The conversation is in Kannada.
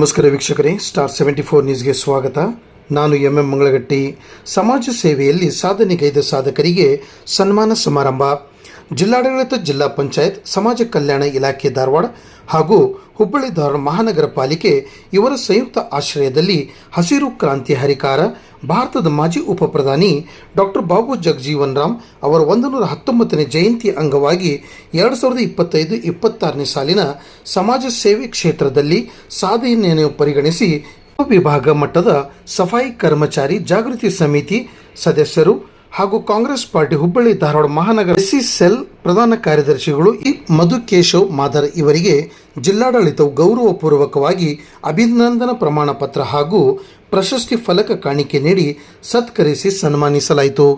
ನಮಸ್ಕಾರ ವೀಕ್ಷಕರೇ, ಸ್ಟಾರ್ 74 ನ್ಯೂಸ್ಗೆ ಸ್ವಾಗತ. ನಾನು ಎಂ ಮಂಗಳಗಟ್ಟಿ. ಸಮಾಜ ಸೇವೆಯಲ್ಲಿ ಸಾಧನೆಗೈದ ಸಾಧಕರಿಗೆ ಸನ್ಮಾನ ಸಮಾರಂಭ. ಜಿಲ್ಲಾಡಳಿತ, ಜಿಲ್ಲಾ ಪಂಚಾಯತ್, ಸಮಾಜ ಕಲ್ಯಾಣ ಇಲಾಖೆ ಧಾರವಾಡ ಹಾಗೂ ಹುಬ್ಬಳ್ಳಿ ಧಾರವಾಡ ಮಹಾನಗರ ಪಾಲಿಕೆ ಇವರ ಸಂಯುಕ್ತ ಆಶ್ರಯದಲ್ಲಿ ಹಸಿರು ಕ್ರಾಂತಿ ಹರಿಕಾರ ಭಾರತದ ಮಾಜಿ ಉಪ ಪ್ರಧಾನಿ ಡಾಕ್ಟರ್ ಬಾಬು ಜಗಜೀವನ್ ರಾಮ್ ಅವರ 119ನೇ ಜಯಂತಿ ಅಂಗವಾಗಿ 2025-26ನೇ ಸಾಲಿನ ಸಮಾಜ ಸೇವೆ ಕ್ಷೇತ್ರದಲ್ಲಿ ಸಾಧನೆಯನ್ನು ಪರಿಗಣಿಸಿ ವಿಭಾಗ ಮಟ್ಟದ ಸಫಾಯಿ ಕರ್ಮಚಾರಿ ಜಾಗೃತಿ ಸಮಿತಿ ಸದಸ್ಯರು ಹಾಗೂ ಕಾಂಗ್ರೆಸ್ ಪಾರ್ಟಿ ಹುಬ್ಬಳ್ಳಿ ಧಾರವಾಡ ಮಹಾನಗರ ಎಸ್ಸಿ ಸೆಲ್ ಪ್ರಧಾನ ಕಾರ್ಯದರ್ಶಿಗಳು ಮಧುಕೇಶವ್ ಮಾದರ್ ಇವರಿಗೆ ಜಿಲ್ಲಾಡಳಿತವು ಗೌರವಪೂರ್ವಕವಾಗಿ ಅಭಿನಂದನಾ ಪ್ರಮಾಣ ಪತ್ರ ಹಾಗೂ ಪ್ರಶಸ್ತಿ ಫಲಕ ಕಾಣಿಕೆ ನೀಡಿ ಸತ್ಕರಿಸಿ ಸನ್ಮಾನಿಸಲಾಯಿತು.